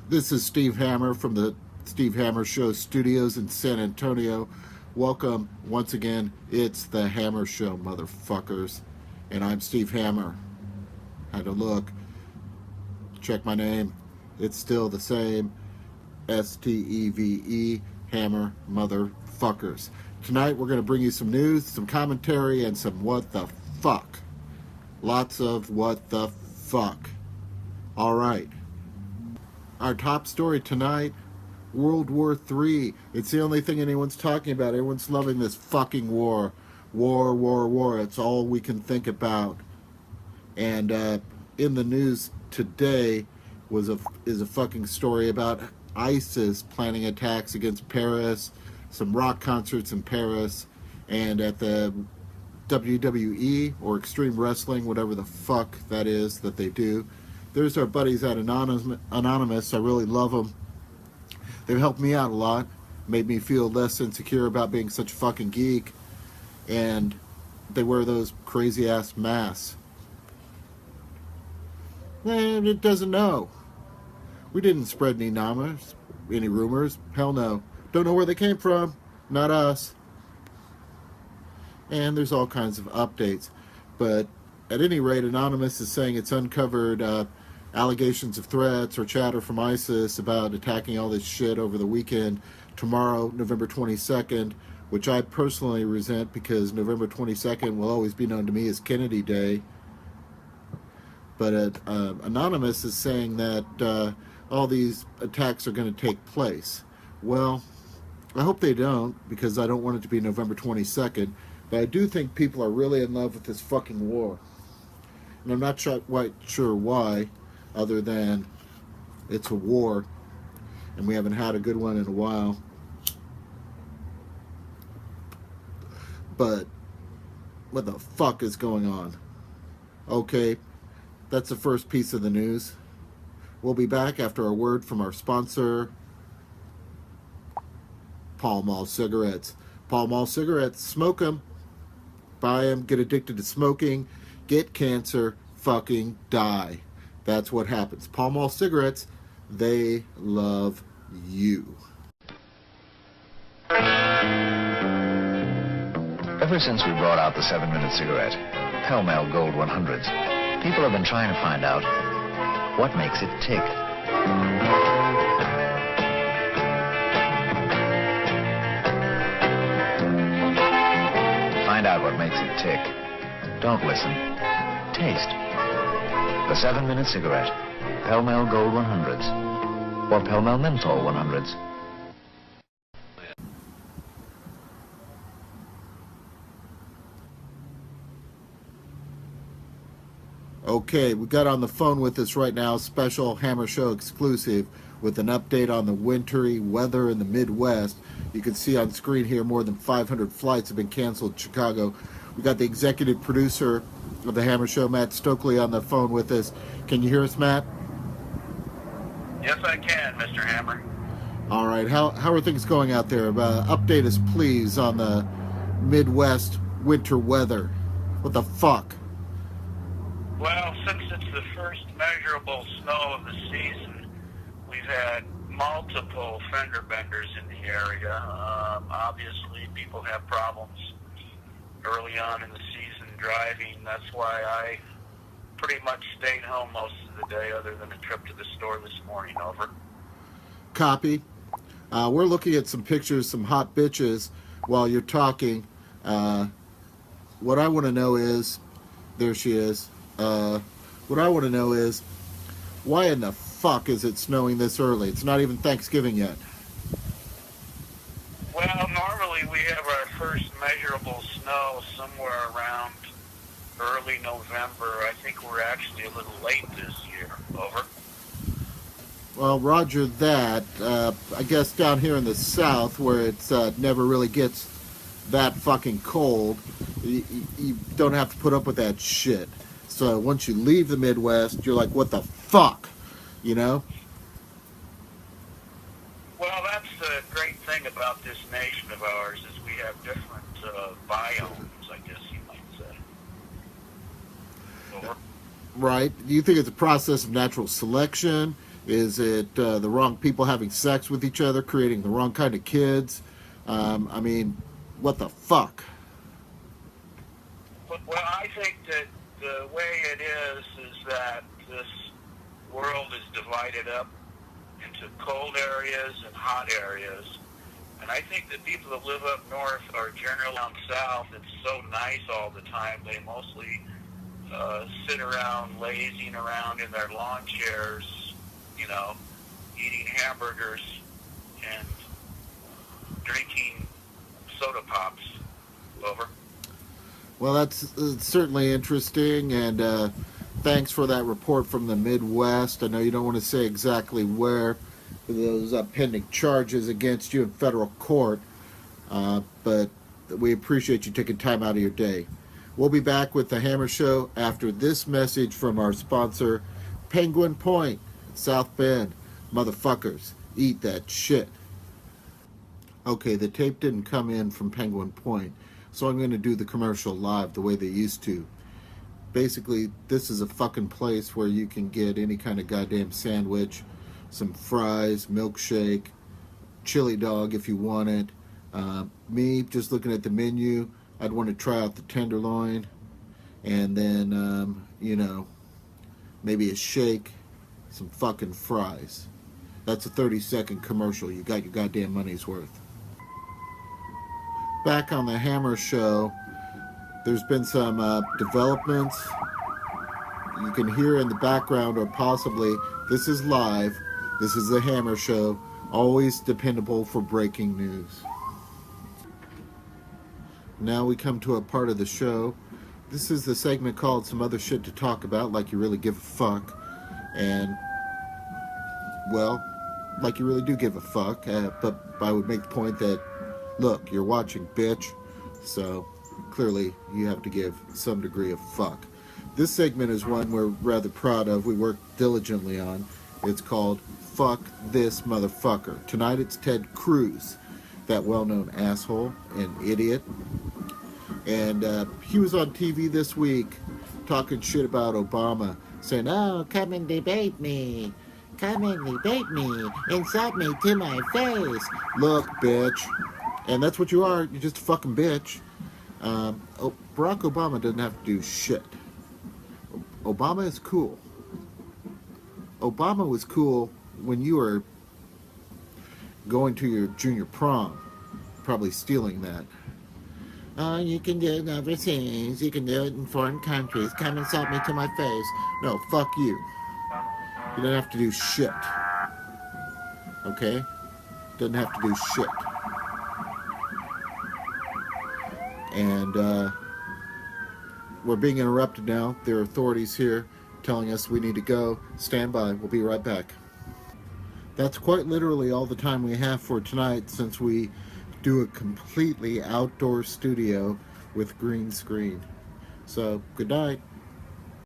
This is Steve Hammer from the Steve Hammer Show studios in San Antonio. Welcome once again. It's the Hammer Show, motherfuckers. And I'm Steve Hammer. Had to look. Check my name. It's still the same. Steve Hammer, motherfuckers. Tonight we're going to bring you some news, some commentary, and some what the fuck. Lots of what the fuck. All right. Our top story tonight, World War III. It's the only thing anyone's talking about. Everyone's loving this fucking war. War. It's all we can think about. And in the news today is a fucking story about ISIS planning attacks against Paris, some rock concerts in Paris, and at the WWE, or Extreme Wrestling, whatever the fuck that is that they do. There's our buddies at Anonymous. I really love them. They've helped me out a lot, made me feel less insecure about being such a fucking geek, and they wear those crazy ass masks. And it doesn't know. We didn't spread any rumors. Hell no. Don't know where they came from. Not us. And there's all kinds of updates. But at any rate, Anonymous is saying it's uncovered allegations of threats or chatter from ISIS about attacking all this shit over the weekend, tomorrow, November 22nd, which I personally resent because November 22nd will always be known to me as Kennedy Day. But Anonymous is saying that all these attacks are going to take place. Well, I hope they don't, because I don't want it to be November 22nd, but I do think people are really in love with this fucking war. And I'm not quite sure why, other than it's a war, and we haven't had a good one in a while. But what the fuck is going on? Okay, that's the first piece of the news. We'll be back after a word from our sponsor, Pall Mall Cigarettes. Pall Mall Cigarettes, smoke them, buy them, get addicted to smoking, get cancer, fucking die. That's what happens. Pall Mall Cigarettes, they love you. Ever since we brought out the 7-minute cigarette, Pall Mall Gold 100s, people have been trying to find out what makes it tick. Find out what makes it tick. Don't listen. Taste. The 7-minute cigarette. Pall Mall Gold 100s. Or Pall Mall Menthol 100s. Okay, we got on the phone with us right now, special Hammer Show exclusive, with an update on the wintry weather in the Midwest. You can see on screen here more than 500 flights have been canceled in Chicago. We got the executive producer of the Hammer Show, Matt Stokely, on the phone with us. Can you hear us, Matt? Yes, I can, Mr. Hammer. All right, how are things going out there? Update us, please, on the Midwest winter weather. What the fuck? Well, since it's the first measurable snow of the season, we've had multiple fender benders in the area. Obviously, people have problems early on in the season driving. That's why I pretty much stayed home most of the day, other than a trip to the store this morning. Over. Copy. We're looking at some pictures, some hot bitches, while you're talking. What I want to know is, there she is. What I want to know is, why in the fuck is it snowing this early? It's not even Thanksgiving yet. Well, normally we have our first measurable snow somewhere around early November. I think we're actually a little late this year. Over. Well, roger that. I guess down here in the South, where it's never really gets that fucking cold, you don't have to put up with that shit. So once you leave the Midwest, you're like, what the fuck? You know? Well, that's the great thing about this nation of ours, is we have different biomes, I guess you might say. Over. Right. Do you think it's a process of natural selection? Is it the wrong people having sex with each other, creating the wrong kind of kids? I mean, what the fuck? Well, I think that the way it is that this world is divided up into cold areas and hot areas. And I think the people that live up north are generally down south. It's so nice all the time. They mostly sit around, lazing around in their lawn chairs, you know, eating hamburgers and drinking soda pops. Over. Well, that's certainly interesting, and thanks for that report from the Midwest. I know you don't want to say exactly where those pending charges against you in federal court, but we appreciate you taking time out of your day. We'll be back with the Hammer Show after this message from our sponsor, Penguin Point, South Bend. Motherfuckers, eat that shit. Okay, the tape didn't come in from Penguin Point, so I'm going to do the commercial live the way they used to. Basically, this is a fucking place where you can get any kind of goddamn sandwich, some fries, milkshake, chili dog if you want it. Me, just looking at the menu, I'd want to try out the tenderloin, and then, you know, maybe a shake, some fucking fries. That's a 30-second commercial. You got your goddamn money's worth. Back on the Hammer Show, there's been some developments. You can hear in the background, or possibly, this is live. This is the Hammer Show, always dependable for breaking news. Now we come to a part of the show. This is the segment called Some Other Shit to Talk About, like you really give a fuck. And, well, like you really do give a fuck. But I would make the point that, look, you're watching, bitch. So, clearly, you have to give some degree of fuck. This segment is one we're rather proud of. We work diligently on. It's called Fuck This Motherfucker. Tonight it's Ted Cruz, that well-known asshole and idiot. And he was on TV this week talking shit about Obama, saying, oh, come and debate me. Come and debate me. Insult me to my face. Look, bitch. And that's what you are. You're just a fucking bitch. Barack Obama doesn't have to do shit. Obama is cool. Obama was cool when you were going to your junior prom, probably stealing that. Oh, you can do it overseas. You can do it in foreign countries. Come insult me to my face. No, fuck you. You don't have to do shit. Okay? Doesn't have to do shit. And we're being interrupted now. There are authorities here telling us we need to go. Stand by. We'll be right back. That's quite literally all the time we have for tonight, since we do a completely outdoor studio with green screen. So, good night.